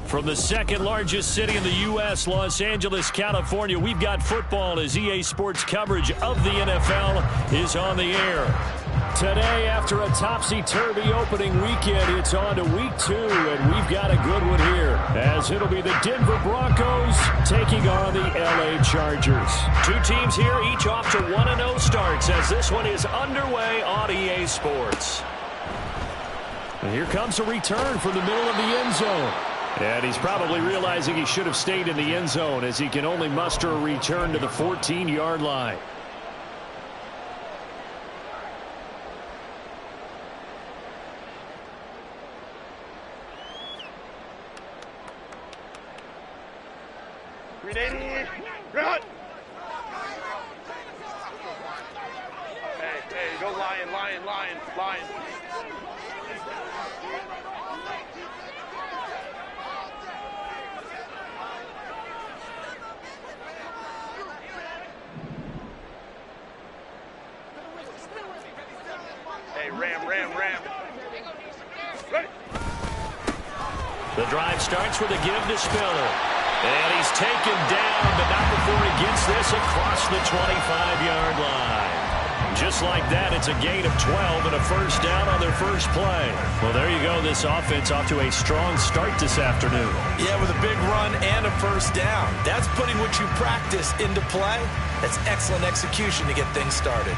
From the second largest city in the U.S., Los Angeles, California, we've got football as EA Sports coverage of the NFL is on the air. Today, after a topsy-turvy opening weekend, it's on to week 2, and we've got a good one here, as it'll be the Denver Broncos taking on the L.A. Chargers. Two teams here, each off to 1-0 starts, as this one is underway on EA Sports. And here comes a return from the middle of the end zone. And he's probably realizing he should have stayed in the end zone, as he can only muster a return to the 14-yard line. Run! Hey, go lion. Hey, ram. Ready. The drive starts with a give to Spiller. And he's taken down, but not before he gets this across the 25-yard line. Just like that, it's a gain of 12 and a first down on their first play. Well, there you go. This offense off to a strong start this afternoon. Yeah, with a big run and a first down. That's putting what you practice into play. That's excellent execution to get things started.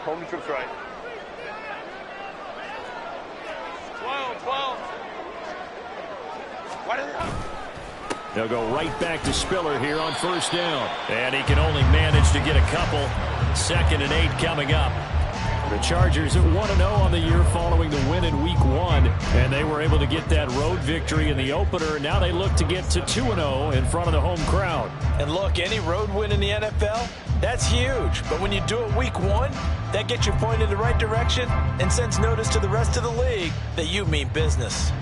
Home trips right. 12. Why did they... They'll go right back to Spiller here on first down. And he can only manage to get a couple. 2nd and 8 coming up. The Chargers at 1-0 on the year following the win in Week 1. And they were able to get that road victory in the opener. Now they look to get to 2-0 in front of the home crowd. And look, any road win in the NFL, that's huge. But when you do it Week 1, that gets you pointed in the right direction and sends notice to the rest of the league that you mean business.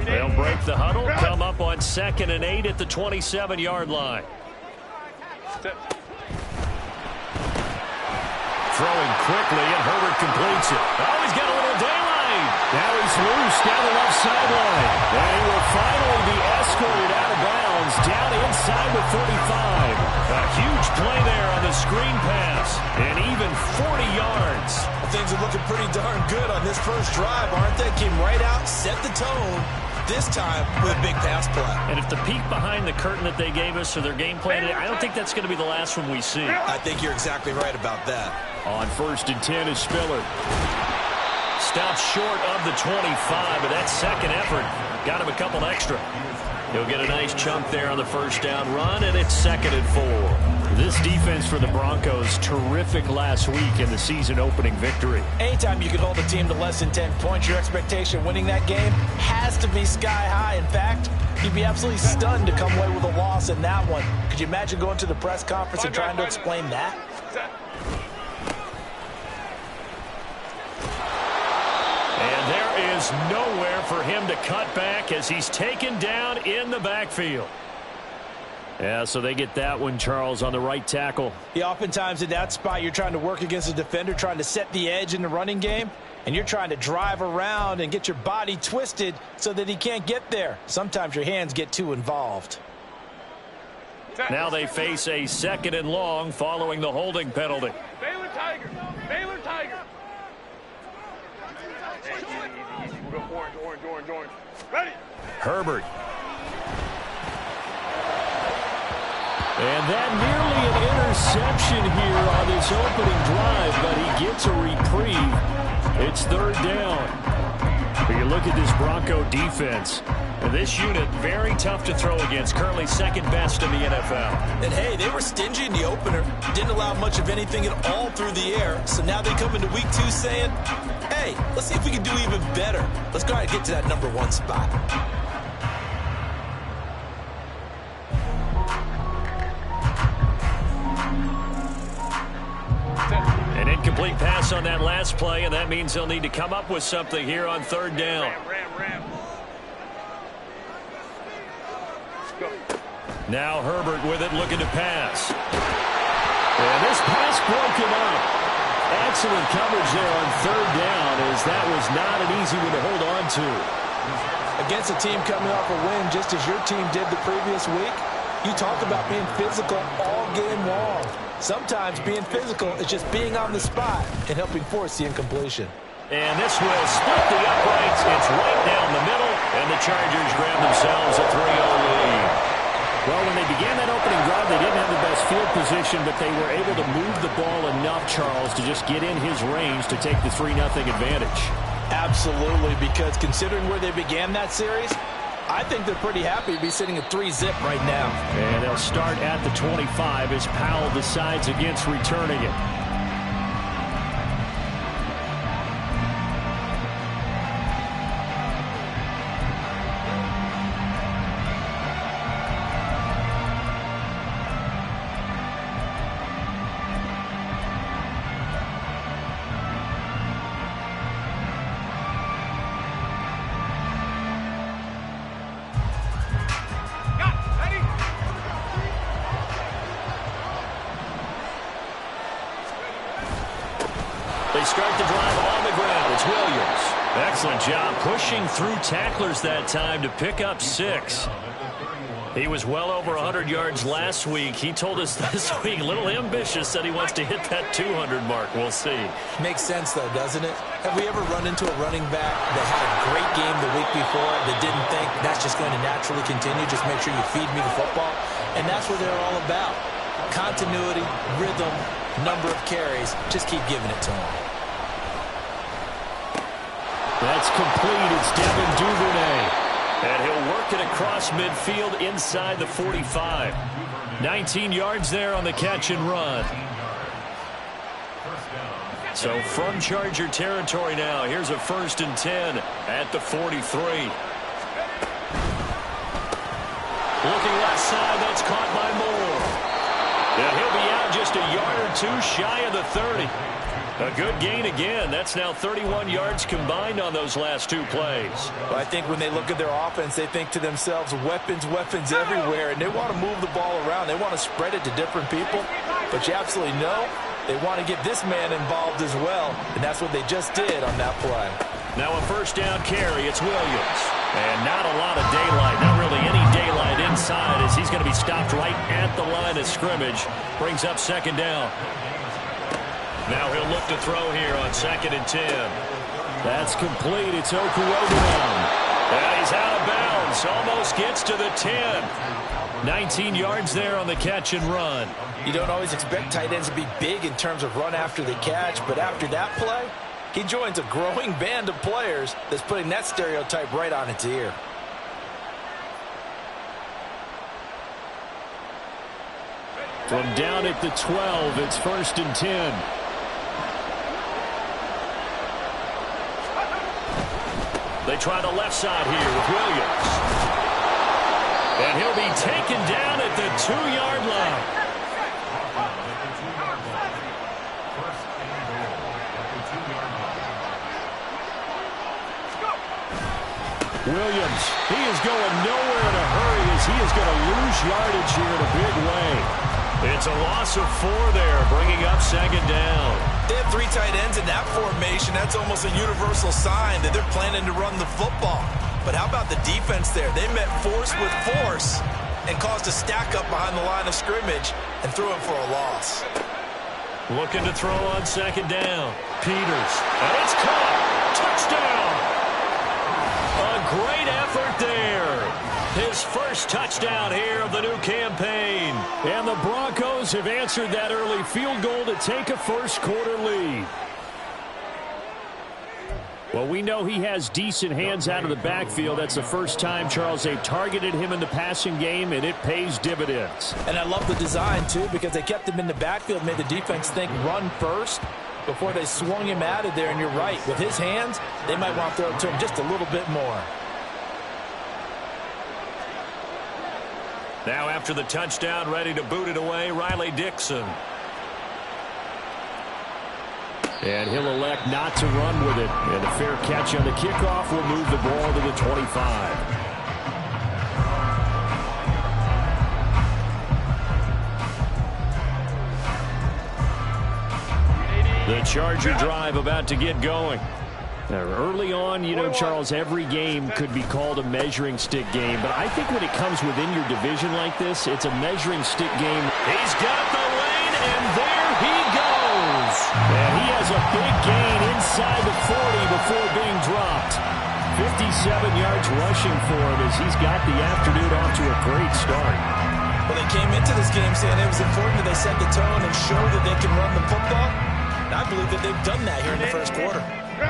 They'll break the huddle, come up on 2nd and 8 at the 27-yard line. Throwing quickly, and Herbert completes it. Oh, he's got a little daylight. Now he's loose down the left sideline. And he will finally be escorted out of bounds down inside the 35. A huge play there on the screen pass. And even 40 yards. Things are looking pretty darn good on this first drive, aren't they? Came right out, set the tone. This time with a big pass play. And if the peek behind the curtain that they gave us or their game plan, I don't think that's going to be the last one we see. I think you're exactly right about that. On 1st and 10 is Spiller. Stops short of the 25, but that second effort got him a couple extra. He'll get a nice chunk there on the first down run, and it's 2nd and 4. This defense for the Broncos, terrific last week in the season-opening victory. Anytime you can hold a team to less than 10 points, your expectation winning that game has to be sky high. In fact, you'd be absolutely stunned to come away with a loss in that one. Could you imagine going to the press conference and trying to explain that? And there is nowhere for him to cut back as he's taken down in the backfield. Yeah, so they get that one, Charles, on the right tackle. Yeah, oftentimes in that spot, you're trying to work against a defender, trying to set the edge in the running game, and you're trying to drive around and get your body twisted so that he can't get there. Sometimes your hands get too involved. Now they face a 2nd and long following the holding penalty. Baylor Tiger. Easy. We'll go orange. Ready. Herbert. And that nearly an interception here on this opening drive, but he gets a reprieve. It's 3rd down. But you look at this Bronco defense, and this unit very tough to throw against, currently 2nd best in the NFL. And hey, they were stingy in the opener, didn't allow much of anything at all through the air, so now they come into week 2 saying, hey, let's see if we can do even better. Let's go ahead and get to that number 1 spot. Incomplete pass on that last play, and that means they'll need to come up with something here on third down. Ram. Go. Now Herbert with it, looking to pass. And this pass broken up. Excellent coverage there on third down, as that was not an easy one to hold on to. Against a team coming off a win, just as your team did the previous week, you talk about being physical all game long. Sometimes being physical is just being on the spot and helping force the incompletion. And this will split the uprights. It's right down the middle, and the Chargers grab themselves a 3-0 lead. Well, when they began that opening drive, they didn't have the best field position, but they were able to move the ball enough, Charles, to just get in his range to take the 3-0 advantage. Absolutely, because considering where they began that series, I think they're pretty happy to be sitting at 3-zip right now. And they'll start at the 25 as Powell decides against returning it. They start the drive on the ground. It's Williams. Excellent job pushing through tacklers that time to pick up 6. He was well over 100 yards last week. He told us this week, a little ambitious, said he wants to hit that 200 mark. We'll see. Makes sense, though, doesn't it? Have we ever run into a running back that had a great game the week before that didn't think that's just going to naturally continue? Just make sure you feed me the football. And that's what they're all about. Continuity, rhythm, number of carries. Just keep giving it to him. That's complete. It's Devin Duvernay. And he'll work it across midfield inside the 45. 19 yards there on the catch and run. So from Charger territory now, here's a 1st and 10 at the 43. Looking left side, that's caught by Moore. And he'll be out just a yard or 2 shy of the 30. A good gain again. That's now 31 yards combined on those last 2 plays. Well, I think when they look at their offense, they think to themselves, weapons everywhere, and they want to move the ball around. They want to spread it to different people, but you absolutely know they want to get this man involved as well, and that's what they just did on that play. Now a 1st down carry. It's Williams. And not a lot of daylight, not really any daylight inside, as he's going to be stopped right at the line of scrimmage. Brings up 2nd down. Now he'll look to throw here on 2nd and 10. That's complete. It's Okurogunam. And he's out of bounds. Almost gets to the 10. 19 yards there on the catch and run. You don't always expect tight ends to be big in terms of run after the catch, but after that play, he joins a growing band of players that's putting that stereotype right on its ear. From down at the 12, it's 1st and 10. They try the left side here with Williams. And he'll be taken down at the 2-yard line. Williams, he is going nowhere in a hurry as he is going to lose yardage here in a big way. It's a loss of 4 there, bringing up 2nd down. They have 3 tight ends in that formation. That's almost a universal sign that they're planning to run the football. But how about the defense there? They met force with force and caused a stack up behind the line of scrimmage and threw him for a loss. Looking to throw on 2nd down. Peters. And it's caught. Touchdown. A great effort there. His first touchdown here of the new campaign. And the Broncos have answered that early field goal to take a first-quarter lead. Well, we know he has decent hands out of the backfield. That's the first time, Charles, they've targeted him in the passing game, and it pays dividends. And I love the design, too, because they kept him in the backfield, made the defense think run first before they swung him out of there. And you're right, with his hands, they might want to throw it to him just a little bit more. Now after the touchdown, ready to boot it away, Riley Dixon. And he'll elect not to run with it. And a fair catch on the kickoff will move the ball to the 25. The Charger drive about to get going. Now, early on, you know, Charles, every game could be called a measuring stick game. But I think when it comes within your division like this, it's a measuring stick game. He's got the lane, and there he goes. And he has a big gain inside the 40 before being dropped. 57 yards rushing for him as he's got the afternoon off to a great start. Well, they came into this game saying it was important that they set the tone and show that they can run the football. I believe that they've done that here in the first quarter.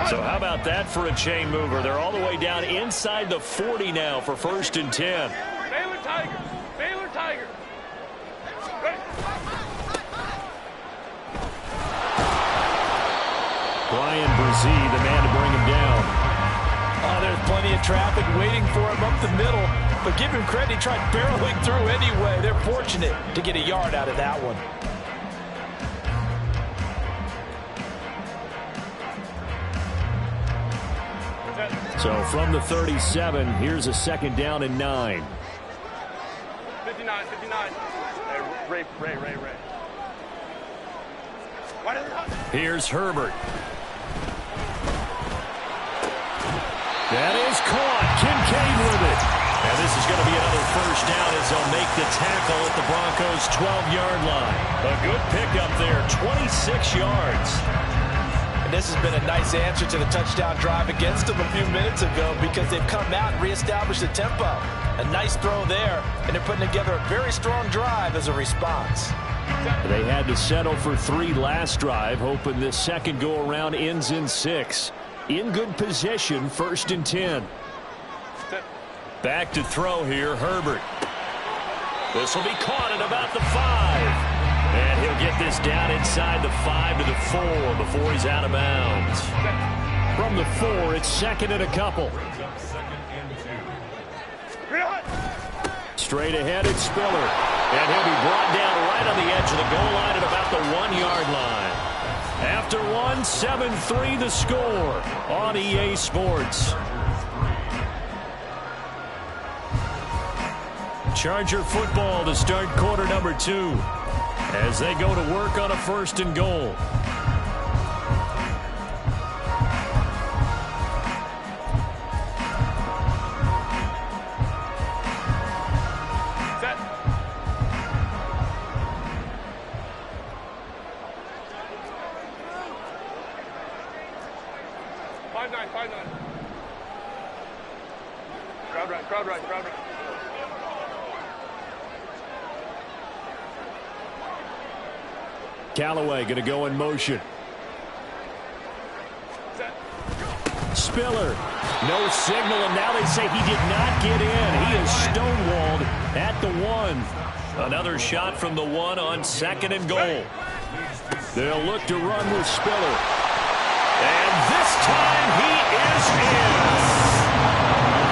So how about that for a chain mover? They're all the way down inside the 40 now for 1st and 10. Baylor Tigers. Baylor Tigers. Brian Brzee, the man to bring him down. Oh, there's plenty of traffic waiting for him up the middle. But give him credit, he tried barreling through anyway. They're fortunate to get a yard out of that one. So from the 37, here's a 2nd down and 9. 59. Hey, Ray. Here's Herbert. That is caught. Kincaid with it. And this is going to be another 1st down as they'll make the tackle at the Broncos' 12-yard line. A good pickup there, 26 yards. And this has been a nice answer to the touchdown drive against them a few minutes ago because they've come out and reestablished the tempo. A nice throw there, and they're putting together a very strong drive as a response. They had to settle for 3 last drive, hoping this second go-around ends in 6. In good position, 1st and 10. Back to throw here, Herbert. This will be caught at about the 5. And he'll get this down inside the 5 to the 4 before he's out of bounds. From the 4, it's 2nd and a couple. Straight ahead, it's Spiller. And he'll be brought down right on the edge of the goal line at about the 1-yard line. After 1, 7-3 the score on EA Sports. Charger football to start quarter number 2 as they go to work on a 1st and goal. Set. 5-9. Crowd right. Callaway going to go in motion. Set. Spiller. No signal, and now they say he did not get in. He is stonewalled at the 1. Another shot from the 1 on 2nd and goal. They'll look to run with Spiller. And this time he is in.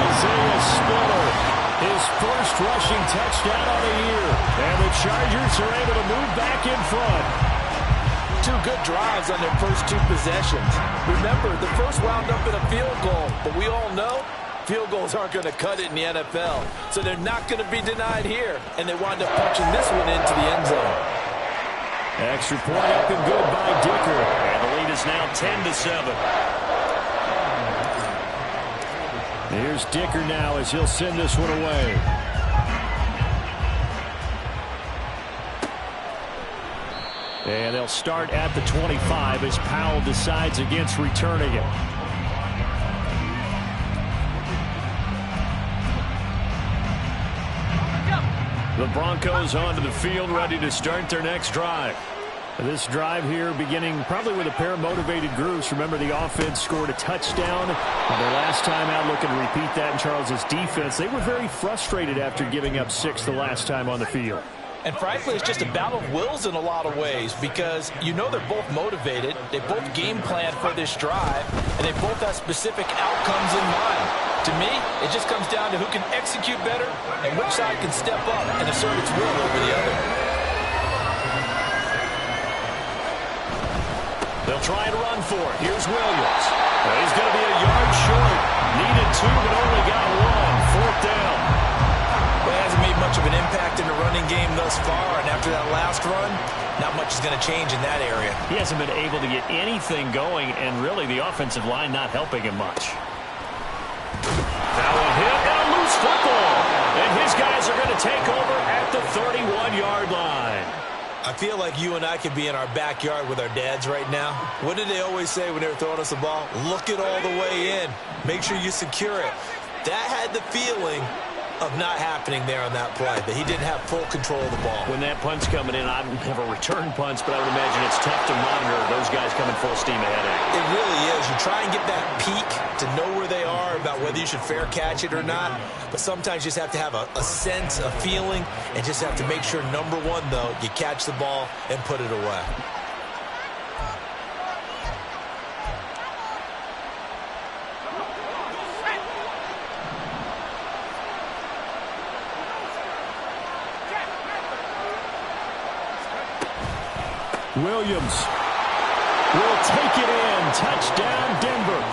Isaiah Spiller, his first rushing touchdown of the year. And the Chargers are able to move back in front. 2 good drives on their first 2 possessions. Remember, the first wound up in a field goal, but we all know field goals aren't going to cut it in the NFL. So they're not going to be denied here, and they wind up punching this one into the end zone. Extra point up and good by Dicker. And the lead is now 10-7. Here's Dicker now as he'll send this one away. And they'll start at the 25 as Powell decides against returning it. The Broncos onto the field, ready to start their next drive. This drive here beginning probably with a pair of motivated groups. Remember, the offense scored a touchdown. The last time out, looking to repeat that in Charles's defense. They were very frustrated after giving up 6 the last time on the field. And frankly, it's just a battle of wills in a lot of ways because you know they're both motivated. They both game plan for this drive, and they both have specific outcomes in mind. To me, it just comes down to who can execute better and which side can step up and assert its will over the other. They'll try and run for it. Here's Williams. He's going to be a yard short. Needed 2, but only got 1. Fourth down. Well, he hasn't made much of an impact in the running game thus far, and after that last run, not much is going to change in that area. He hasn't been able to get anything going, and really the offensive line not helping him much. Now a hit and a loose football. And his guys are going to take over at the 31-yard line. I feel like you and I could be in our backyard with our dads right now. What did they always say when they were throwing us the ball? Look it all the way in. Make sure you secure it. That had the feeling of not happening there on that play, that he didn't have full control of the ball. When that punt's coming in, I don't have a return punch, but I would imagine it's tough to monitor those guys coming full steam ahead. It really is. You try and get that peek to know where they are, about whether you should fair catch it or not, but sometimes you just have to have a sense, a feeling, and just have to make sure, number one, though, you catch the ball and put it away. Williams will take it in. Touchdown, Denver.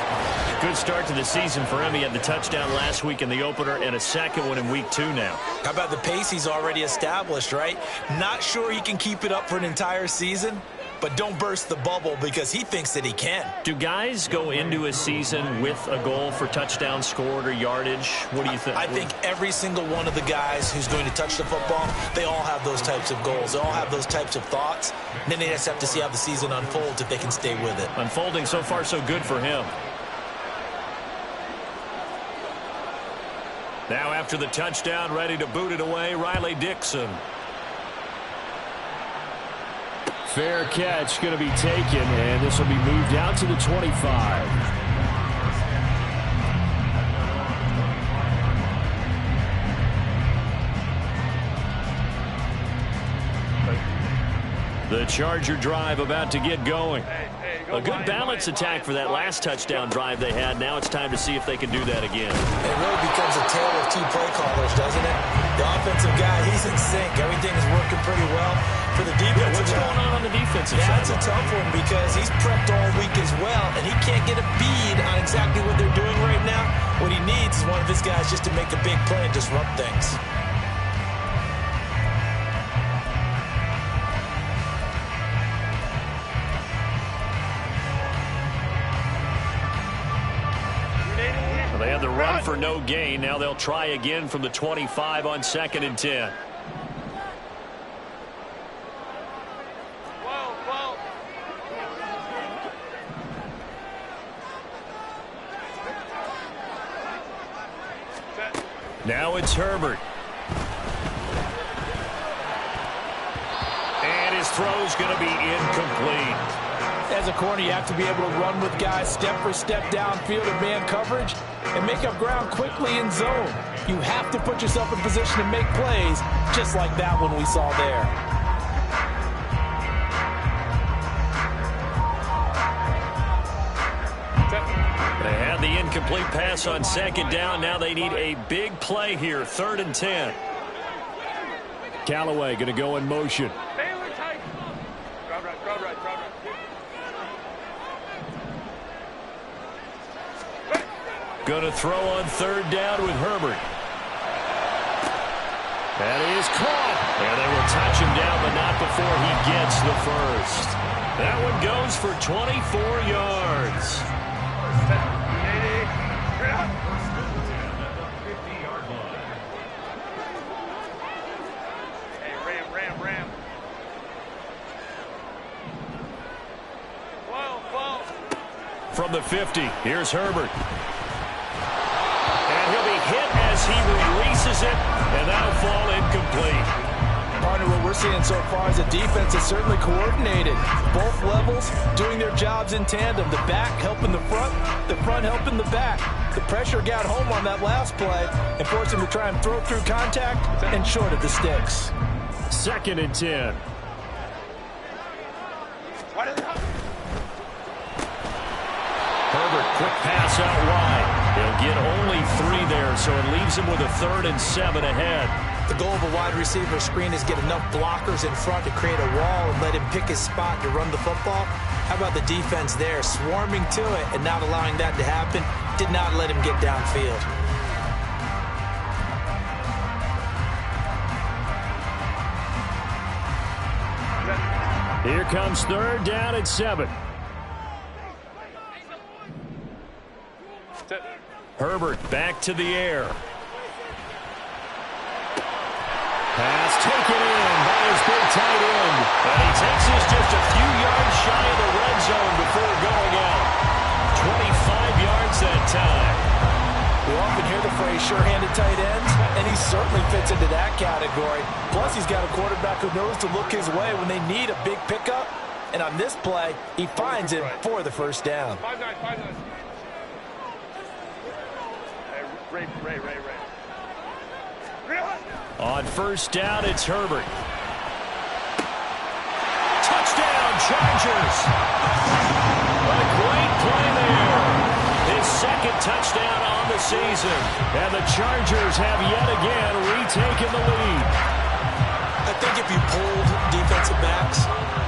Good start to the season for him. He had the touchdown last week in the opener and a second one in week 2 now. How about the pace he's already established, right? Not sure he can keep it up for an entire season, but don't burst the bubble because he thinks that he can. Do guys go into a season with a goal for touchdowns scored or yardage? What do you think? I think every single one of the guys who's going to touch the football, they all have those types of goals. They all have those types of thoughts. And then they just have to see how the season unfolds if they can stay with it. Unfolding so far so good for him. Now after the touchdown, ready to boot it away, Riley Dixon. Fair catch going to be taken, and this will be moved out to the 25. The Charger drive about to get going. A good balance attack for that last touchdown drive they had. Now it's time to see if they can do that again. It really becomes a tale of two play callers, doesn't it? The offensive guy, he's in sync. Everything is working pretty well. For the defense, what's going on the defensive side? That's a tough one because he's prepped all week as well, and he can't get a bead on exactly what they're doing right now. What he needs is one of his guys just to make a big play and disrupt things. They had the run for no gain. Now they'll try again from the 25 on 2nd and 10. Now it's Herbert. And his throw's going to be incomplete. As a corner, you have to be able to run with guys step for step downfield in man coverage and make up ground quickly in zone. You have to put yourself in position to make plays, just like that one we saw there. They had the incomplete pass on 2nd down. Now they need a big play here, 3rd and 10. Callaway going to go in motion. Going to throw on 3rd down with Herbert. That is caught. And they will touch him down, but not before he gets the first. That one goes for 24 yards. Ram. Whoa. From the 50, here's Herbert. And he'll be hit as he releases it, and that'll fall incomplete. Partner, what we're seeing so far is the defense is certainly coordinated. Both levels doing their jobs in tandem. The back helping the front helping the back. The pressure got home on that last play and forced him to try and throw through contact and short of the sticks. 2nd and 10. Herbert, quick pass out wide. He'll get only 3 there, so it leaves him with a 3rd and 7 ahead. The goal of a wide receiver screen is get enough blockers in front to create a wall and let him pick his spot to run the football. How about the defense there, swarming to it and not allowing that to happen? Did not let him get downfield. Here comes third down at 7. Herbert back to the air. Pass taken in by his big tight end. And he takes this just a few yards shy of the red zone before going out. 25 yards that time. We often hear the phrase sure-handed tight ends, and he certainly fits into that category. Plus, he's got a quarterback who knows to look his way when they need a big pickup. And on this play, he finds it for the first down. 5-9, 5-9. Hey, Ray. On first down, it's Herbert. Touchdown, Chargers. A great play there. His second touchdown on the season. And the Chargers have yet again retaken the lead. I think if you polled defensive backs,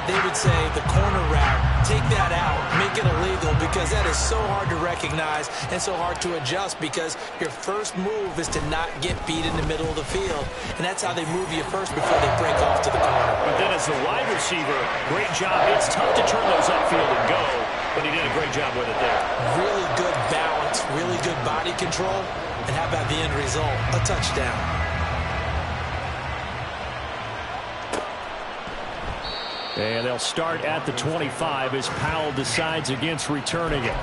they would say the corner route, take that out, make it illegal, because that is so hard to recognize and so hard to adjust, because your first move is to not get beat in the middle of the field. And that's how they move you first before they break off to the corner. But then as the wide receiver, great job. It's tough to turn those upfield and go, but he did a great job with it there. Really good balance, really good body control, and how about the end result? A touchdown. And they'll start at the 25 as Powell decides against returning it.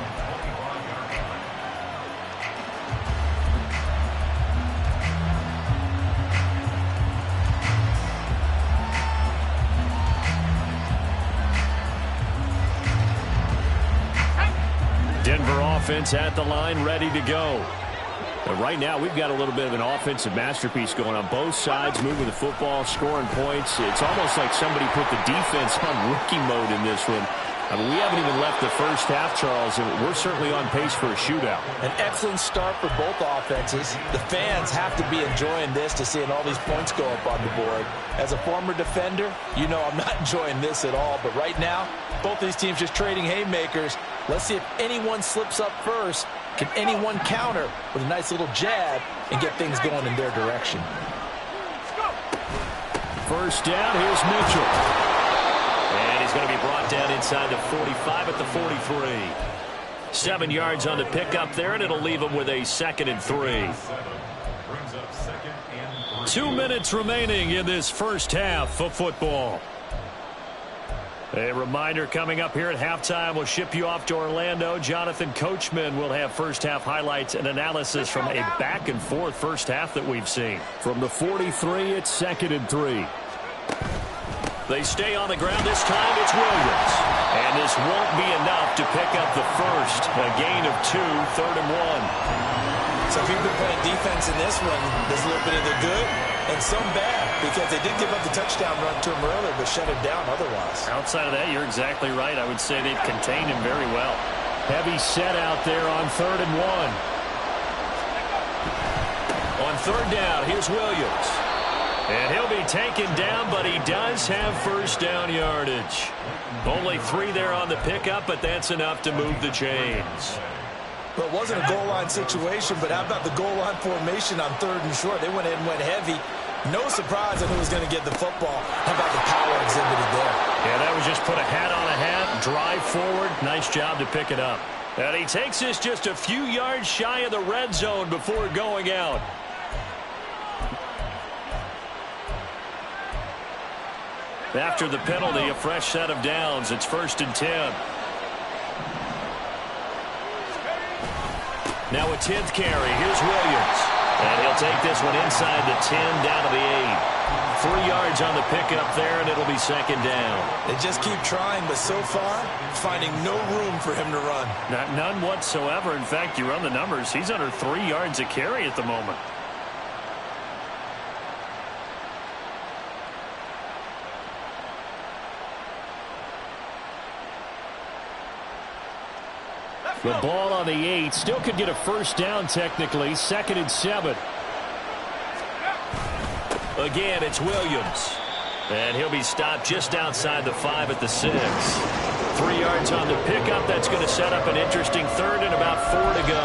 Denver offense at the line, ready to go. But right now, we've got a little bit of an offensive masterpiece going on. Both sides moving the football, scoring points. It's almost like somebody put the defense on rookie mode in this one. I mean, we haven't even left the first half, Charles, and we're certainly on pace for a shootout. An excellent start for both offenses. The fans have to be enjoying this to seeing all these points go up on the board. As a former defender, you know I'm not enjoying this at all. But right now, both these teams just trading haymakers. Let's see if anyone slips up first. Can anyone counter with a nice little jab and get things going in their direction? First down, here's Mitchell. And he's going to be brought down inside the 45 at the 43. 7 yards on the pickup there, and it'll leave him with a 2nd and 3. 2 minutes remaining in this first half of football. A reminder coming up here at halftime, we'll ship you off to Orlando. Jonathan Coachman will have first half highlights and analysis from a back and forth first half that we've seen. From the 43, it's 2nd and 3. They stay on the ground. This time it's Williams. And this won't be enough to pick up the first. A gain of 2, 3rd and 1. So if you've been playing defense in this one, there's a little bit of the good and some bad, because they did give up the touchdown run to him earlier, but shut him down otherwise. Outside of that, you're exactly right. I would say they've contained him very well. Heavy set out there on 3rd and 1. On 3rd down, here's Williams. And he'll be taken down, but he does have first down yardage. Only 3 there on the pickup, but that's enough to move the chains. Well, it wasn't a goal line situation, but how about the goal line formation on 3rd and short? They went in and went heavy. No surprise on who was going to get the football. How about the power exhibited there? Yeah, that was just put a hat on a hat, drive forward. Nice job to pick it up. And he takes this just a few yards shy of the red zone before going out. After the penalty, a fresh set of downs. It's 1st and 10. Now a 10th carry. Here's Williams. And he'll take this one inside the 10 down to the 8. 3 yards on the pickup there, and it'll be 2nd down. They just keep trying, but so far, finding no room for him to run. None whatsoever. In fact, you run the numbers. He's under 3 yards a carry at the moment. The ball on the 8. Still could get a first down technically. 2nd and 7. Again, it's Williams. And he'll be stopped just outside the 5 at the 6. 3 yards on the pickup. That's going to set up an interesting third and about 4 to go.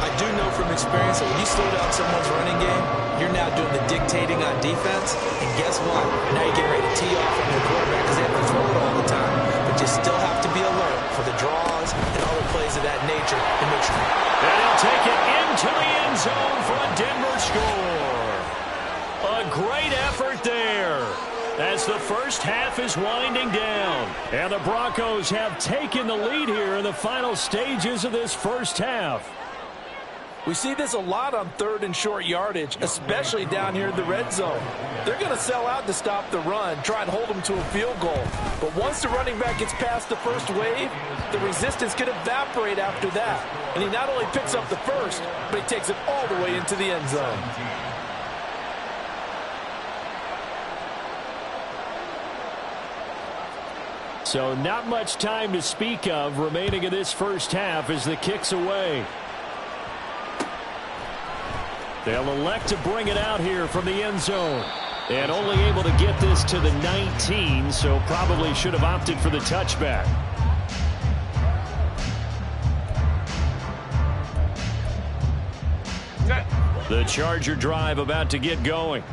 I do know from experience that when you slow down someone's running game, you're now doing the dictating on defense. And guess what? Now you're getting ready to tee off on your quarterback because they have to throw it all the time. But you still have to be alert for the draws and other plays of that nature to make sure. And he'll take it into the end zone for a Denver score. A great effort there as the first half is winding down. And the Broncos have taken the lead here in the final stages of this first half. We see this a lot on 3rd and short yardage, especially down here in the red zone. They're going to sell out to stop the run, try and hold them to a field goal. But once the running back gets past the first wave, the resistance can evaporate after that. And he not only picks up the first, but he takes it all the way into the end zone. So not much time to speak of remaining in this first half as the kick's away. They'll elect to bring it out here from the end zone. And only able to get this to the 19, so probably should have opted for the touchback. The Charger drive about to get going.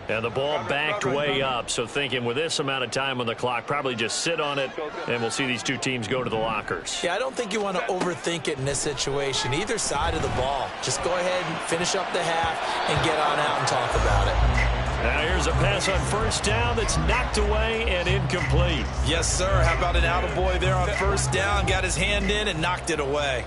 And the ball backed way up, so thinking with this amount of time on the clock, probably just sit on it, and we'll see these two teams go to the lockers. Yeah, I don't think you want to overthink it in this situation. Either side of the ball. Just go ahead and finish up the half and get on out and talk about it. Now here's a pass on first down that's knocked away and incomplete. Yes, sir. How about an attaboy there on first down? Got his hand in and knocked it away.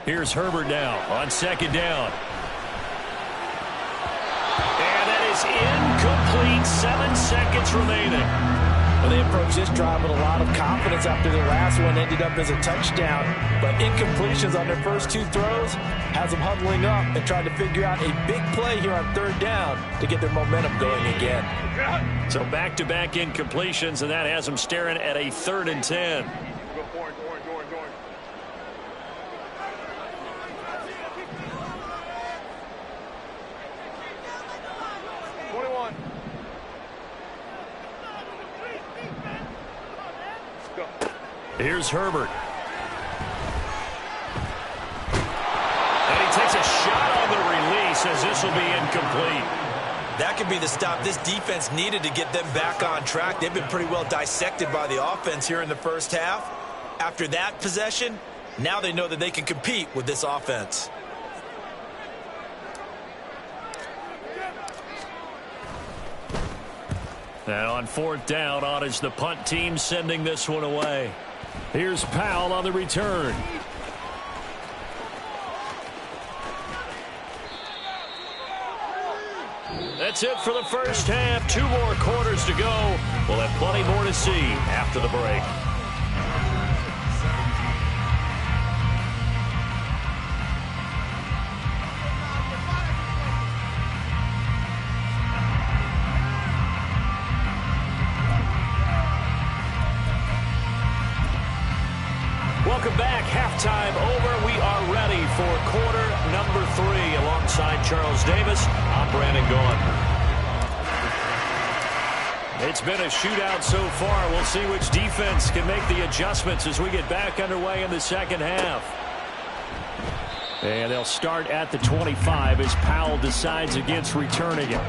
Here's Herbert now on second down. And that is incomplete. 7 seconds remaining. Well, they approached this drive with a lot of confidence after their last one ended up as a touchdown. But incompletions on their first 2 throws has them huddling up and trying to figure out a big play here on 3rd down to get their momentum going again. So back-to-back incompletions, and that has them staring at a 3rd and 10. Here's Herbert. And he takes a shot on the release as this will be incomplete. That could be the stop this defense needed to get them back on track. They've been pretty well dissected by the offense here in the first half. After that possession, now they know that they can compete with this offense. Now on 4th down, on is the punt team sending this one away. Here's Powell on the return. That's it for the first half. 2 more quarters to go. We'll have plenty more to see after the break. Welcome back. Halftime over. We are ready for quarter number 3. Alongside Charles Davis, I'm Brandon Gaudin. It's been a shootout so far. We'll see which defense can make the adjustments as we get back underway in the second half. And they'll start at the 25 as Powell decides against returning it.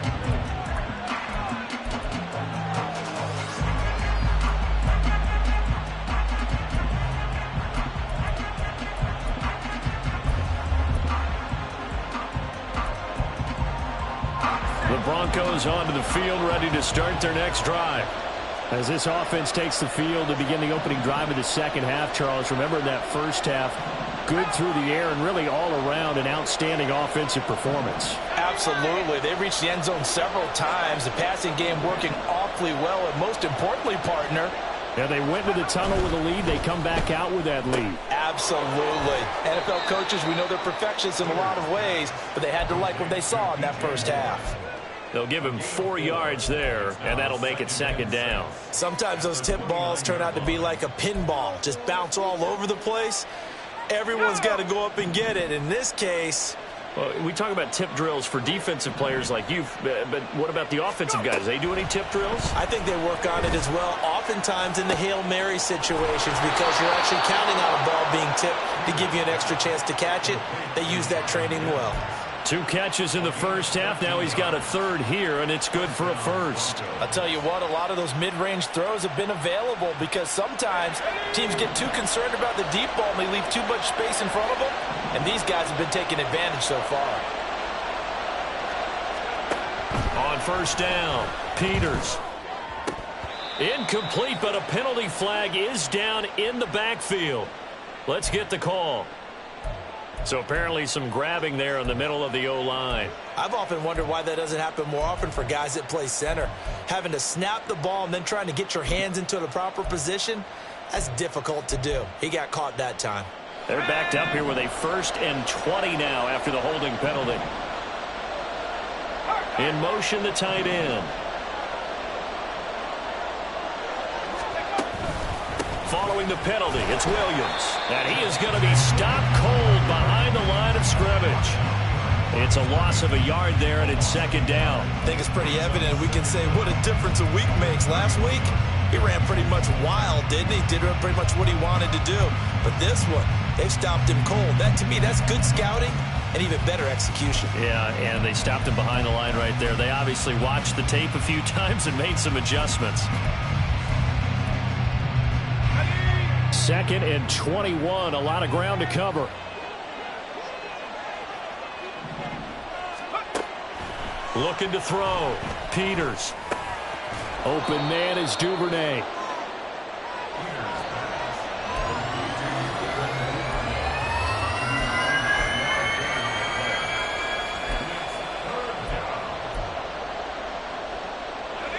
Broncos onto the field, ready to start their next drive. As this offense takes the field to begin the opening drive of the second half, Charles, remember that first half, good through the air and really all around an outstanding offensive performance. Absolutely. They reached the end zone several times. The passing game working awfully well, and most importantly, partner, yeah, they went to the tunnel with a lead. They come back out with that lead. Absolutely. NFL coaches, we know they're perfectionists in a lot of ways, but they had to like what they saw in that first half. They'll give him 4 yards there, and that'll make it 2nd down. Sometimes those tip balls turn out to be like a pinball, just bounce all over the place. Everyone's got to go up and get it. In this case, well, we talk about tip drills for defensive players like you, but what about the offensive guys? They do any tip drills? I think they work on it as well, oftentimes in the Hail Mary situations, because you're actually counting on a ball being tipped to give you an extra chance to catch it. They use that training well. 2 catches in the first half. Now he's got a 3rd here, and it's good for a 1st. I'll tell you what, a lot of those mid-range throws have been available because sometimes teams get too concerned about the deep ball and they leave too much space in front of them, and these guys have been taking advantage so far. On 1st down, Peters. Incomplete, but a penalty flag is down in the backfield. Let's get the call. So apparently some grabbing there in the middle of the O-line. I've often wondered why that doesn't happen more often for guys that play center. Having to snap the ball and then trying to get your hands into the proper position, that's difficult to do. He got caught that time. They're backed up here with a 1st and 20 now after the holding penalty. In motion, the tight end. Following the penalty, it's Williams. And he is going to be stopped cold behind the line of scrimmage. It's a loss of a yard there, and it's 2nd down. I think it's pretty evident. We can say what a difference a week makes. Last week, he ran pretty much wild, didn't he? Did pretty much what he wanted to do. But this one, they've stopped him cold. That, to me, that's good scouting and even better execution. Yeah, and they stopped him behind the line right there. They obviously watched the tape a few times and made some adjustments. 2nd and 21, a lot of ground to cover. Looking to throw. Peters. Open man is Duvernay.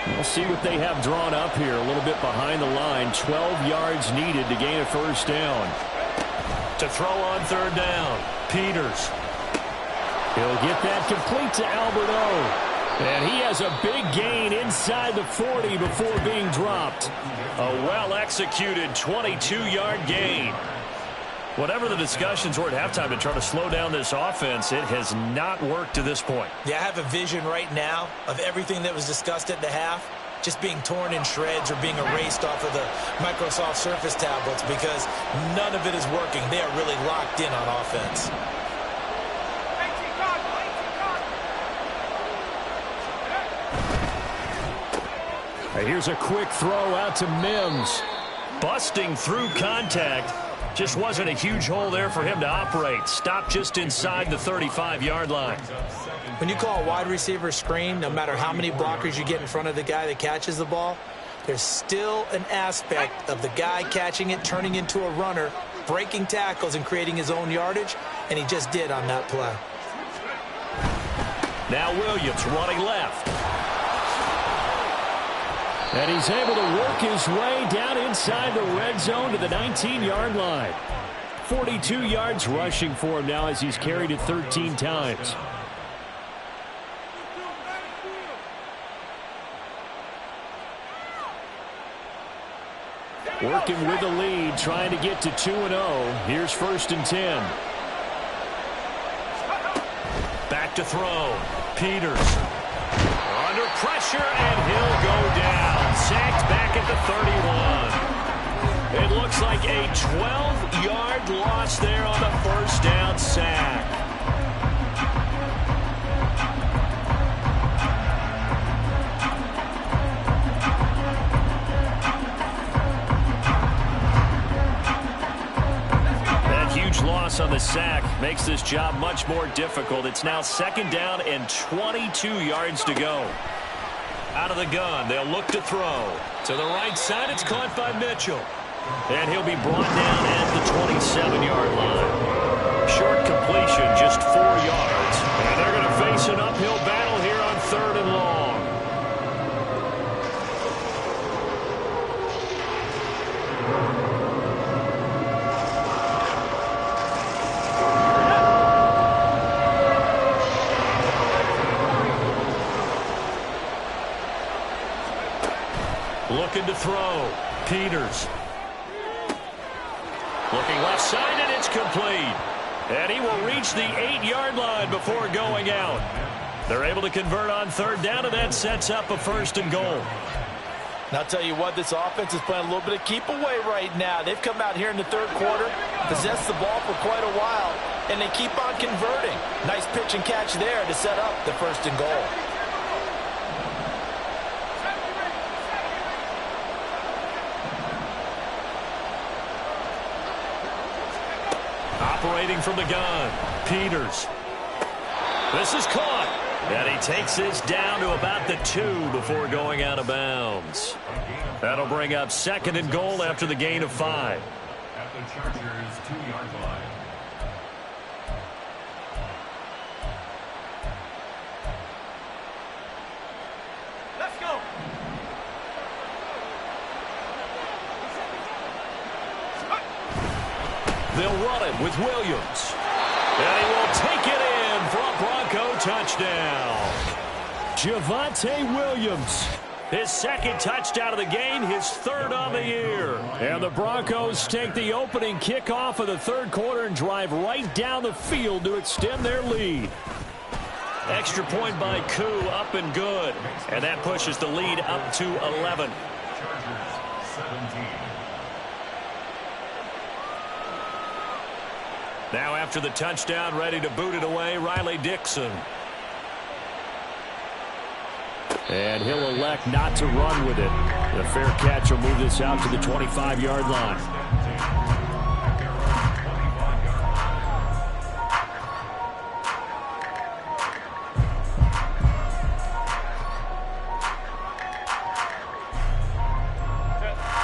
We'll see what they have drawn up here. A little bit behind the line. 12 yards needed to gain a 1st down. To throw on 3rd down. Peters. He'll get that complete to Alberto. And he has a big gain inside the 40 before being dropped. A well-executed 22-yard gain. Whatever the discussions were at halftime to try to slow down this offense, it has not worked to this point. Yeah, I have a vision right now of everything that was discussed at the half just being torn in shreds or being erased off of the Microsoft Surface tablets because none of it is working. They are really locked in on offense. Here's a quick throw out to Mims. Busting through contact. Just wasn't a huge hole there for him to operate. Stopped just inside the 35-yard line. When you call a wide receiver screen, no matter how many blockers you get in front of the guy that catches the ball, there's still an aspect of the guy catching it, turning into a runner, breaking tackles and creating his own yardage, and he just did on that play. Now Williams running left. And he's able to work his way down inside the red zone to the 19-yard line. 42 yards rushing for him now as he's carried it 13 times. Working with the lead, trying to get to 2-0. Here's 1st and 10. Back to throw. Peters. Under pressure, and he'll go down. Sacked back at the 31. It looks like a 12-yard loss there on the 1st down sack. Loss on the sack makes this job much more difficult. It's now 2nd down and 22 yards to go. Out of the gun, they'll look to throw. To the right side, it's caught by Mitchell. And he'll be brought down at the 27-yard line. Short completion, just 4 yards. And they're going to face an uphill battle here on 3rd and long. Looking to throw. Peters. Looking left side, and it's complete. And he will reach the 8-yard line before going out. They're able to convert on third down, and that sets up a 1st and goal. Now, I'll tell you what, this offense is playing a little bit of keep away right now. They've come out here in the 3rd quarter, possessed the ball for quite a while, and they keep on converting. Nice pitch and catch there to set up the 1st and goal. Operating from the gun, Peters. This is caught. And he takes this down to about the 2 before going out of bounds. That'll bring up 2nd and goal after the gain of 5. At the Chargers' 2-yard line. Let's go. They'll run it with Williams. And he will take it in for a Bronco touchdown. Javonte Williams. His 2nd touchdown of the game, his 3rd on the year. And the Broncos take the opening kickoff of the 3rd quarter and drive right down the field to extend their lead. Extra point by Koo, up and good. And that pushes the lead up to 11. Chargers 17. Now after the touchdown, ready to boot it away, Riley Dixon. And he'll elect not to run with it. The fair catch will move this out to the 25-yard line.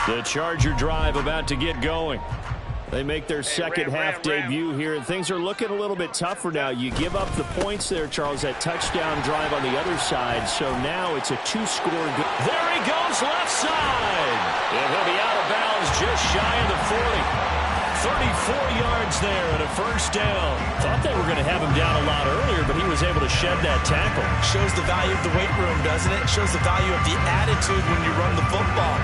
The Charger drive about to get going. They make their second half debut here, and things are looking a little bit tougher now. You give up the points there, Charles, that touchdown drive on the other side, so now it's a 2-score game. There he goes, left side. And he'll be out of bounds just shy of the 40. 34 yards there and a 1st down. Thought they were going to have him down a lot earlier, but he was able to shed that tackle. Shows the value of the weight room, doesn't it? Shows the value of the attitude when you run the football.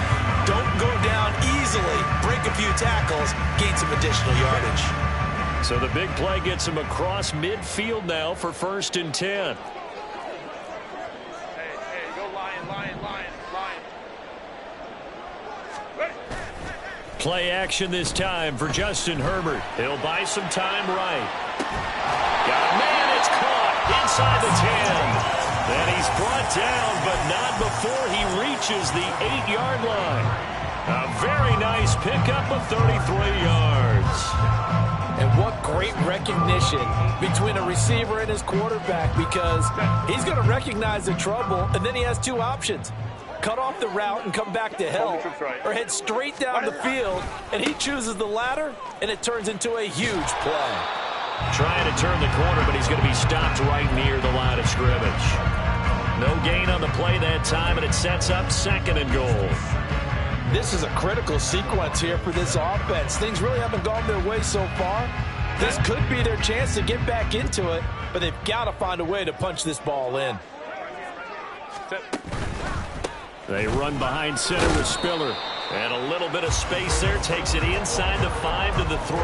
Don't go down easily. Break a few tackles. Gain some additional yardage. So the big play gets him across midfield now for 1st and 10. Hey, go Lion. Ready. Play action this time for Justin Herbert. He'll buy some time right. Got a man. It's caught inside the 10. And he's brought down, but not before he reaches the 8-yard line. A very nice pickup of 33 yards. And what great recognition between a receiver and his quarterback, because he's going to recognize the trouble, and then he has 2 options. Cut off the route and come back to help, or head straight down the field, and he chooses the latter, and it turns into a huge play. Trying to turn the corner, but he's going to be stopped right near the line of scrimmage. No gain on the play that time, and it sets up 2nd and goal. This is a critical sequence here for this offense. Things really haven't gone their way so far. This could be their chance to get back into it, but they've got to find a way to punch this ball in. They run behind center with Spiller. And a little bit of space there. Takes it inside the 5 to the 3.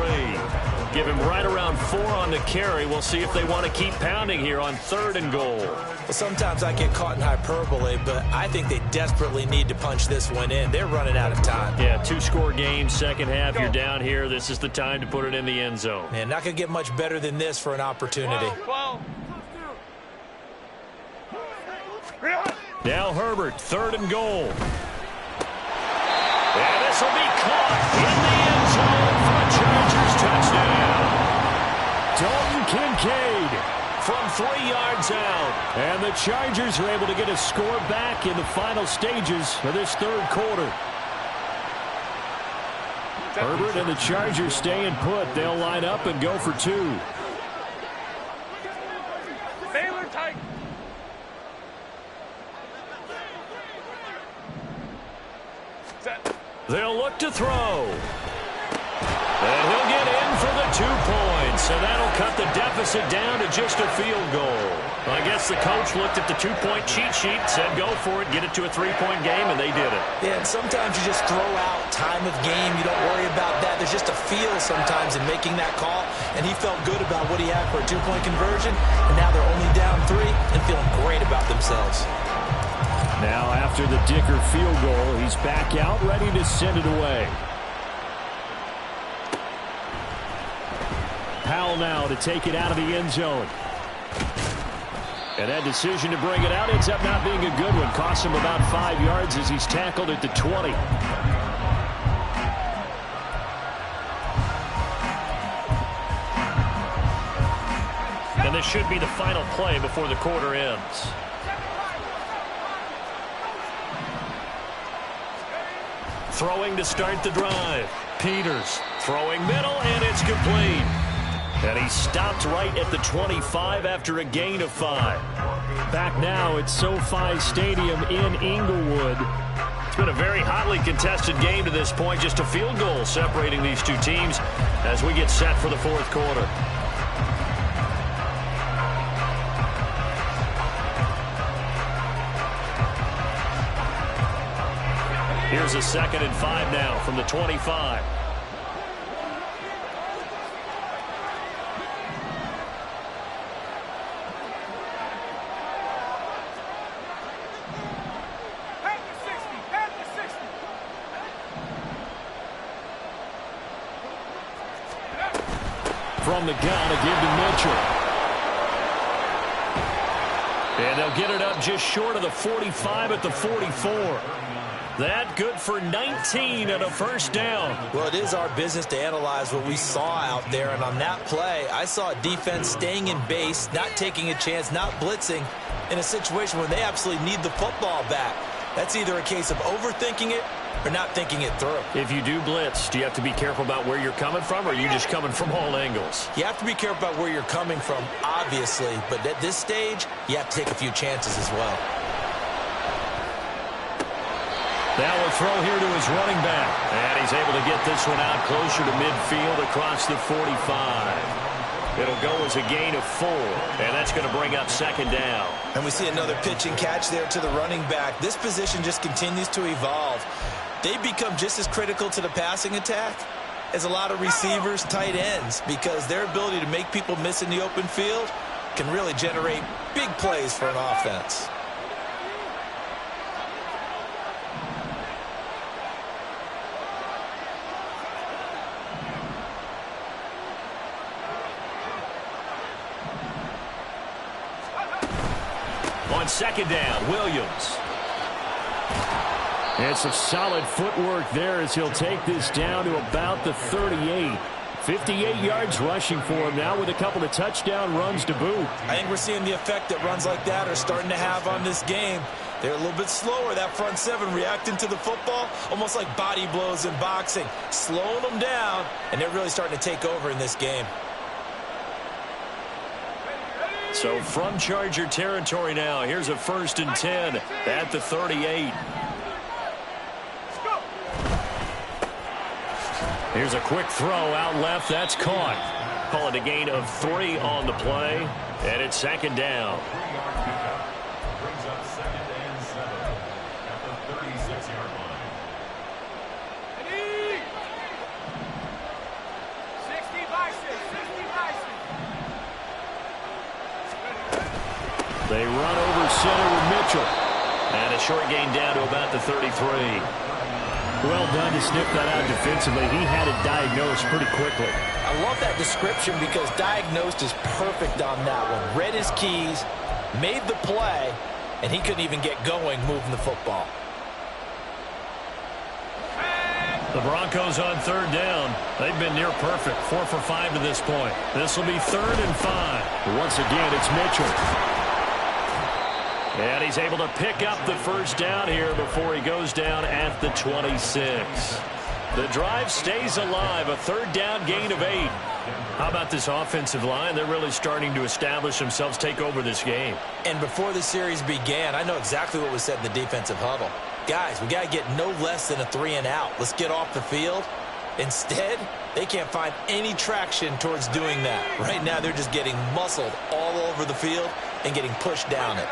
Give him right around 4 on the carry. We'll see if they want to keep pounding here on 3rd and goal. Well, sometimes I get caught in hyperbole, but I think they desperately need to punch this one in. They're running out of time. Yeah, 2-score game, 2nd half. You're down here. This is the time to put it in the end zone. Man, not going to get much better than this for an opportunity. 12. Now Herbert, 3rd and goal. And this will be caught in the end zone for a Chargers touchdown. Dalton Kincaid from 3 yards out. And the Chargers are able to get a score back in the final stages of this 3rd quarter. Herbert and the Chargers staying put. They'll line up and go for 2. Baylor tight. Set. They'll look to throw. And he'll get in for the 2 points, and that'll cut the deficit down to just a field goal. I guess the coach looked at the 2-point cheat sheet, said go for it, get it to a 3-point game, and they did it. Yeah, and sometimes you just throw out time of game. You don't worry about that. There's just a feel sometimes in making that call, and he felt good about what he had for a 2-point conversion, and now they're only down 3 and feeling great about themselves. Now after the Dicker field goal, he's back out, ready to send it away. Powell now to take it out of the end zone. And that decision to bring it out ends up not being a good one. Costs him about 5 yards as he's tackled at the 20. And this should be the final play before the quarter ends. Throwing to start the drive. Peters throwing middle, and it's complete. And he stopped right at the 25 after a gain of 5. Back now at SoFi Stadium in Inglewood. It's been a very hotly contested game to this point. Just a field goal separating these two teams as we get set for the 4th quarter. Here's a 2nd and 5 now from the 25. From the gun to give to Mitchell. And they'll get it up just short of the 45 at the 44. That good for 19 and a first down. Well, it is our business to analyze what we saw out there, and on that play, I saw a defense staying in base, not taking a chance, not blitzing in a situation where they absolutely need the football back. That's either a case of overthinking it or not thinking it through. If you do blitz, do you have to be careful about where you're coming from, or are you just coming from all angles? You have to be careful about where you're coming from, obviously, but at this stage, you have to take a few chances as well. Now a throw here to his running back. And he's able to get this one out closer to midfield across the 45. It'll go as a gain of 4, and that's going to bring up 2nd down. And we see another pitch and catch there to the running back. This position just continues to evolve. They become just as critical to the passing attack as a lot of receivers, tight ends, because their ability to make people miss in the open field can really generate big plays for an offense. On 2nd down, Williams. It's some solid footwork there as he'll take this down to about the 38. 58 yards rushing for him now with a couple of touchdown runs to boot. I think we're seeing the effect that runs like that are starting to have on this game. They're a little bit slower, that front 7, reacting to the football, almost like body blows in boxing, slowing them down, and they're really starting to take over in this game. So from Charger territory now, here's a 1st and 10 at the 38. Here's a quick throw out left. That's caught. Call it a gain of 3 on the play, and it's 2nd down. Brings up 2nd and 7 at the 36-yard line. 60 by 6, 60 by 6. They run over center with Mitchell. And a short gain down to about the 33. Well done to sniff that out defensively. He had it diagnosed pretty quickly. I love that description because diagnosed is perfect on that one. Read his keys, made the play, and he couldn't even get going moving the football. The Broncos on 3rd down. They've been near perfect. 4 for 5 to this point. This will be 3rd and 5. Once again, it's Mitchell. And he's able to pick up the 1st down here before he goes down at the 26. The drive stays alive. A 3rd down gain of 8. How about this offensive line? They're really starting to establish themselves, take over this game. And before the series began, I know exactly what was said in the defensive huddle. Guys, we got to get no less than a 3 and out. Let's get off the field Instead, they can't find any traction towards doing that. Right now, they're just getting muscled all over the field and getting pushed down it.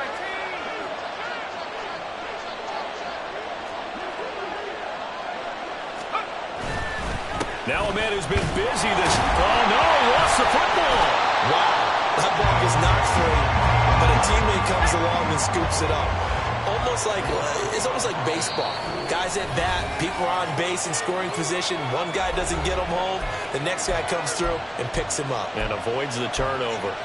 Now a man who's been busy this... Oh, no, lost the football. Wow, that ball is knocked free, but a teammate comes along and scoops it up. It's almost like baseball. Guys at bat, people are on base in scoring position. One guy doesn't get him home. The next guy comes through and picks him up. And avoids the turnover.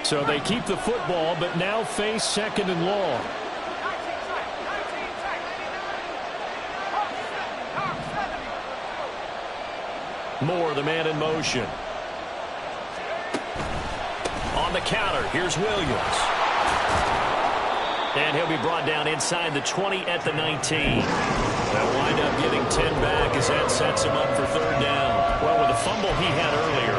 So they keep the football, but now face second and long. Moore, the man in motion. On the counter, here's Williams. And he'll be brought down inside the 20 at the 19. They'll wind up getting 10 back as that sets him up for third down. Well, with the fumble he had earlier,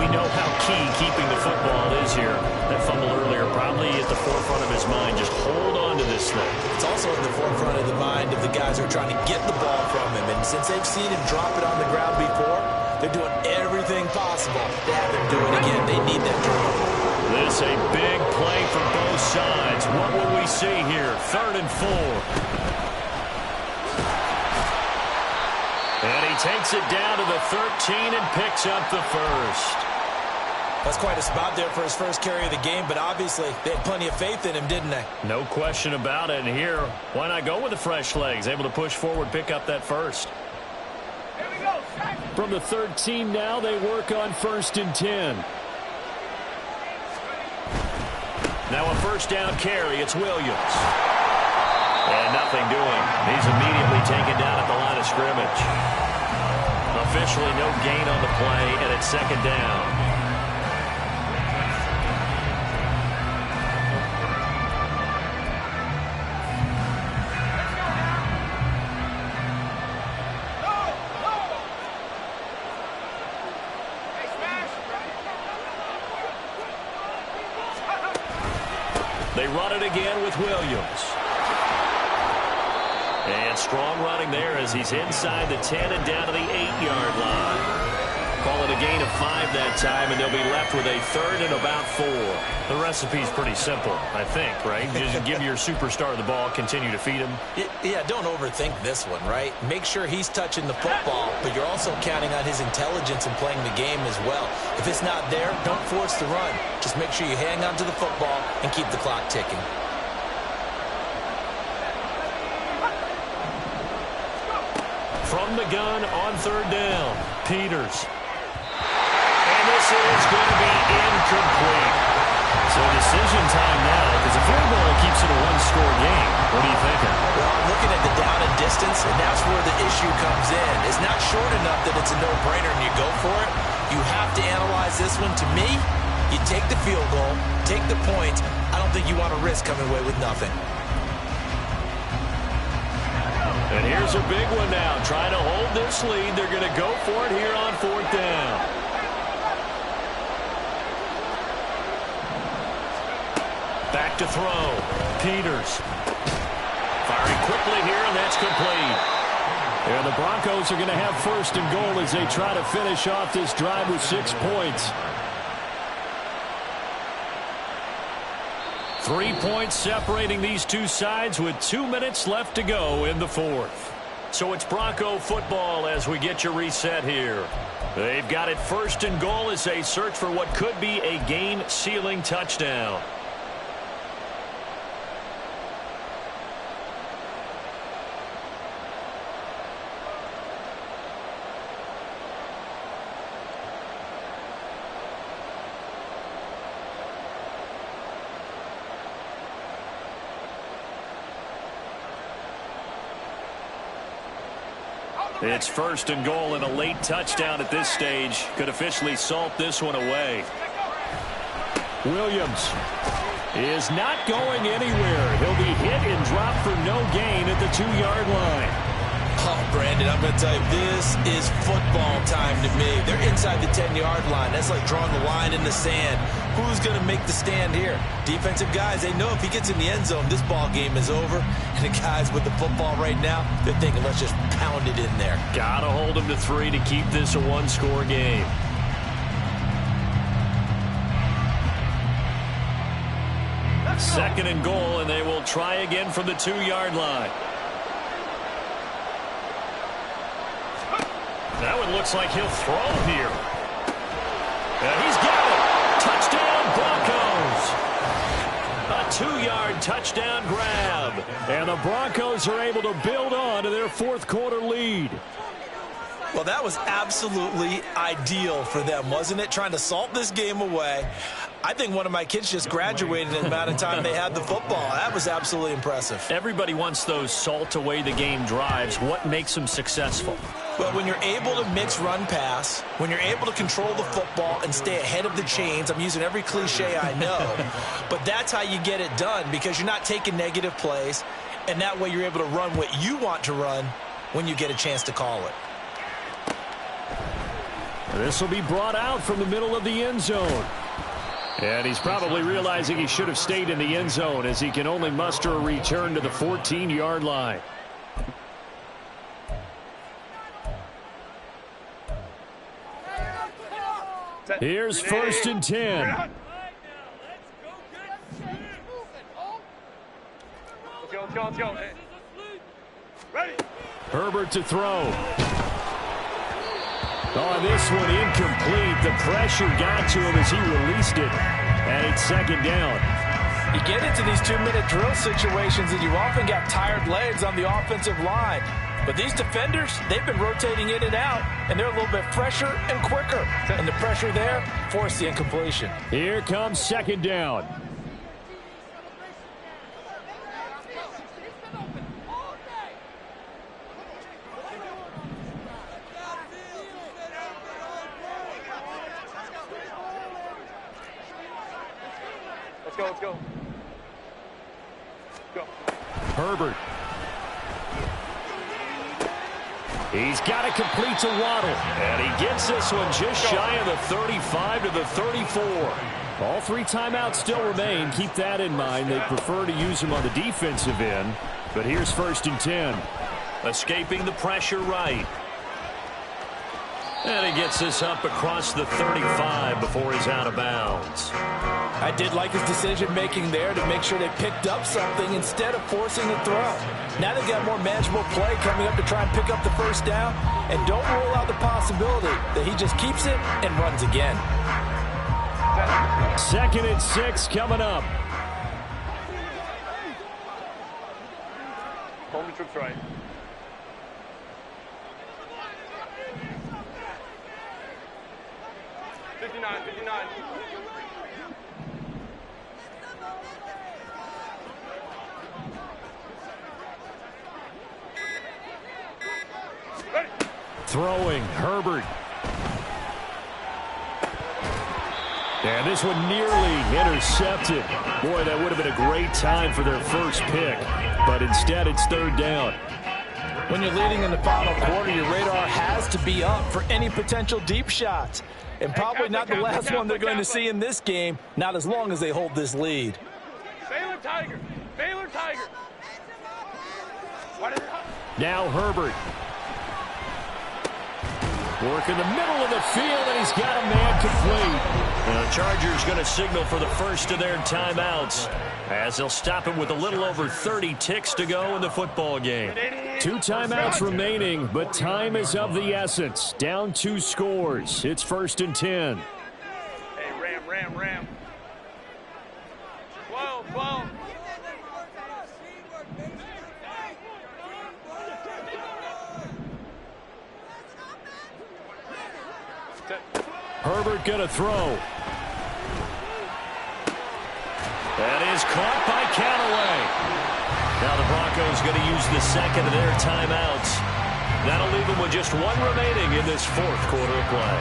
we know how key keeping the football is here. That fumble earlier probably at the forefront of his mind. Just hold on to this thing. It's also in the forefront of the mind of the guys who are trying to get the ball from him. And since they've seen him drop it on the ground before, they're doing everything possible to have him do it again. They need that turnover. This a big play for both sides. What will we see here? 3rd and 4. And he takes it down to the 13 and picks up the first. That's quite a spot there for his first carry of the game, but obviously they had plenty of faith in him, didn't they? No question about it. And here, why not go with the fresh legs? Able to push forward, pick up that first. Here we go. From the 13 now, they work on 1st and 10. Now a first down carry. It's Williams. And nothing doing. He's immediately taken down at the line of scrimmage. Officially no gain on the play, and it's 2nd down. They run it again with Williams. And strong running there as he's inside the 10 and down to the 8-yard line. Call it a gain of 5 that time, and they'll be left with a 3rd and about 4. The recipe's pretty simple, I think, right? Just give your superstar the ball, continue to feed him. Yeah, don't overthink this one, right? Make sure he's touching the football, but you're also counting on his intelligence in playing the game as well. If it's not there, don't force the run. Just make sure you hang on to the football and keep the clock ticking. From the gun on 3rd down, Peters. And this is going to be incomplete. So decision time now, because the field goal keeps it a one-score game. What are you thinking? Well, I'm looking at the down and distance, and that's where the issue comes in. It's not short enough that it's a no-brainer and you go for it. You have to analyze this one. To me, you take the field goal, take the point. I don't think you want to risk coming away with nothing. And here's a big one now. Trying to hold this lead. They're going to go for it here on 4th down. Back to throw. Peters. Firing quickly here, and that's complete. And the Broncos are going to have 1st and goal as they try to finish off this drive with 6 points. 3 points separating these two sides with 2 minutes left to go in the 4th. So it's Bronco football as we get you reset here. They've got it 1st and goal as they search for what could be a game-sealing touchdown. It's 1st and goal, and a late touchdown at this stage could officially salt this one away. Williams is not going anywhere. He'll be hit and dropped for no gain at the 2-yard line. Oh, Brandon, I'm going to tell you, this is football time to me. They're inside the 10-yard line. That's like drawing the line in the sand. Who's going to make the stand here? Defensive guys, they know if he gets in the end zone, this ball game is over. And the guys with the football right now, they're thinking, let's just pound it in there. Got to hold him to 3 to keep this a one-score game. Second and goal, and they will try again from the 2-yard line. That one looks like he'll throw here. And he's got it. Touchdown, Broncos. A 2-yard touchdown grab. And the Broncos are able to build on to their fourth-quarter lead. Well, that was absolutely ideal for them, wasn't it? Trying to salt this game away. I think one of my kids just graduated in the amount of time they had the football. That was absolutely impressive. Everybody wants those salt-away-the-game drives. What makes them successful? Well, when you're able to mix run-pass, when you're able to control the football and stay ahead of the chains, I'm using every cliche I know, but that's how you get it done because you're not taking negative plays, and that way you're able to run what you want to run when you get a chance to call it. This will be brought out from the middle of the end zone. And he's probably realizing he should have stayed in the end zone as he can only muster a return to the 14-yard line. Here's 1st and 10. Let's go. Ready. Herbert to throw. Oh, this one incomplete. The pressure got to him as he released it. And it's 2nd down. You get into these 2-minute drill situations and you often got tired legs on the offensive line. But these defenders, they've been rotating in and out, and they're a little bit fresher and quicker. And the pressure there forced the incompletion. Here comes 2nd down. Let's go. Herbert. He's got it complete to Waddle. And he gets this one just shy of the 35 to the 34. All 3 timeouts still remain. Keep that in mind. They prefer to use them on the defensive end. But here's 1st and 10. Escaping the pressure right. And he gets this up across the 35 before he's out of bounds. I did like his decision-making there to make sure they picked up something instead of forcing the throw. Now they've got more manageable play coming up to try and pick up the 1st down. And don't rule out the possibility that he just keeps it and runs again. 2nd and 6 coming up. Hold the troops right. Throwing, Herbert. And this one nearly intercepted. Boy, that would have been a great time for their first pick. But instead, it's 3rd down. When you're leading in the final quarter, your radar has to be up for any potential deep shots. And probably not the last one they're going to see in this game, not as long as they hold this lead. Baylor Tiger. Now Herbert. Work in the middle of the field, and he's got a man complete. And the Chargers going to signal for the first of their timeouts as they'll stop him with a little over 30 ticks to go in the football game. 2 timeouts remaining, but time is of the essence. Down 2 scores. It's 1st and 10. Hey, Ram. 12. Herbert going to throw. That is caught by Callaway. Now the Broncos going to use the 2nd of their timeouts. That'll leave them with just 1 remaining in this 4th quarter of play.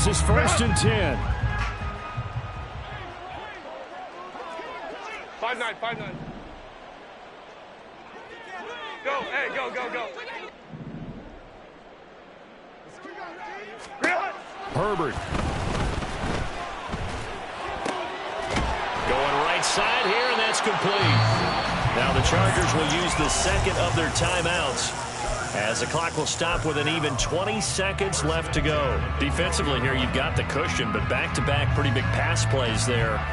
This is 1st and 10. 5-9, 5-9. Go, hey, go, go, go. Herbert. Going right side here, and that's complete. Now the Chargers will use the second of their timeouts as the clock will stop with an even 20 seconds left to go. Defensively here, you've got the cushion, but back-to-back pretty big pass plays there.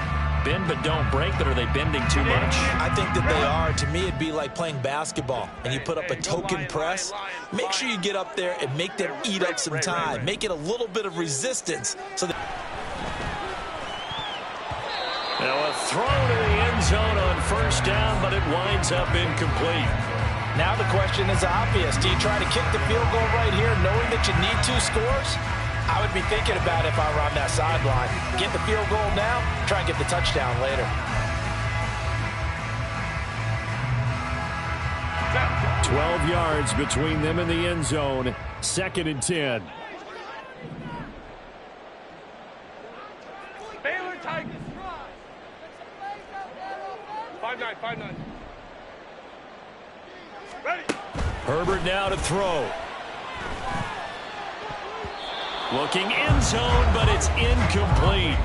Bend but don't break, but are they bending too much? I think that they are. To me, it'd be like playing basketball, and you put up a token press. Make sure you get up there and make them eat up some time. Make it a little bit of resistance. So that now a throw to the end zone on 1st down, but it winds up incomplete. now the question is obvious. Do you try to kick the field goal right here knowing that you need 2 scores? I would be thinking about it if I were on that sideline. Get the field goal now, try and get the touchdown later. 12 yards between them and the end zone. 2nd and 10. Baylor Tigers. 5-9, 5-9. Ready. Herbert now to throw. Looking end zone, but it's incomplete.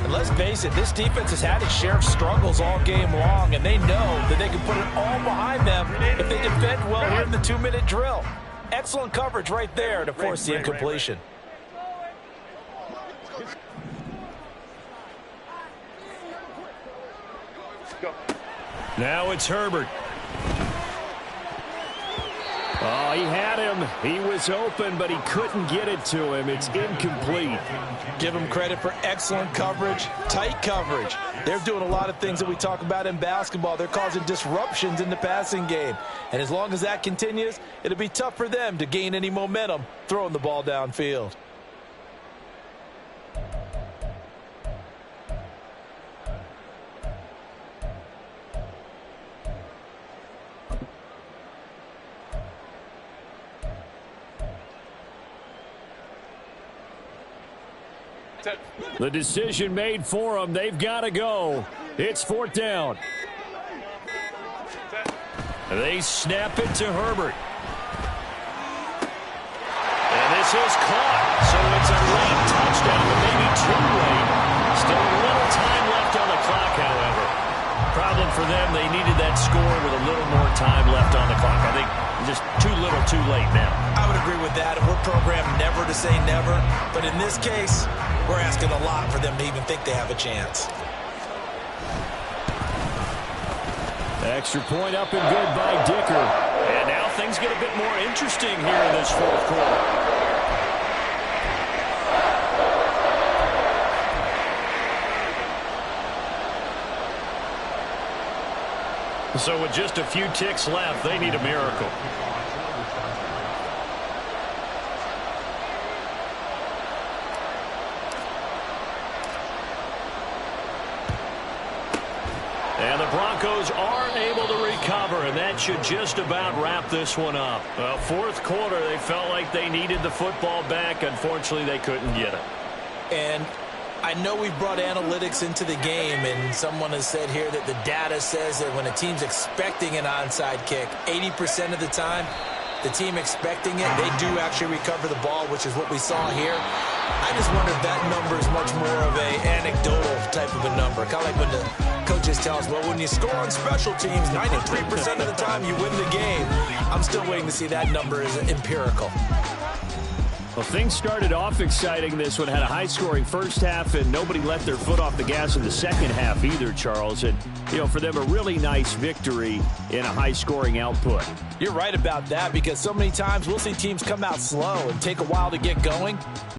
And let's face it, this defense has had its share of struggles all game long, and they know that they can put it all behind them if they defend well here in the 2-minute drill. Excellent coverage right there to force the incompletion. Go. Now it's Herbert. Oh, he had him. He was open, but he couldn't get it to him. It's incomplete. Give them credit for excellent coverage, tight coverage. They're doing a lot of things that we talk about in basketball. They're causing disruptions in the passing game. And as long as that continues, it'll be tough for them to gain any momentum throwing the ball downfield. The decision made for them. They've got to go. It's 4th down. They snap it to Herbert. And this is caught. So it's a late touchdown, but maybe too late. Still a little time left on the clock, however. Problem for them, they needed that score with a little more time left on the clock. I think just too little, too late now. I would agree with that. We're programmed never to say never. But in this case, we're asking a lot for them to even think they have a chance. Extra point up and good by Dicker. And now things get a bit more interesting here in this 4th quarter. So with just a few ticks left, they need a miracle. And the Broncos aren't able to recover, and that should just about wrap this one up. Well, 4th quarter, they felt like they needed the football back. Unfortunately, they couldn't get it. And I know we've brought analytics into the game, and someone has said here that the data says that when a team's expecting an onside kick, 80% of the time, the team expecting it, they do actually recover the ball, which is what we saw here. I just wonder if that number is much more of an anecdotal type of a number. Kind of like when the coaches tell us, well, when you score on special teams, 93% of the time you win the game. I'm still waiting to see that number is empirical. Well, things started off exciting. This one had a high-scoring first half, and nobody let their foot off the gas in the second half either, Charles. And, you know, for them, a really nice victory in a high-scoring output. You're right about that, because so many times we'll see teams come out slow and take a while to get going.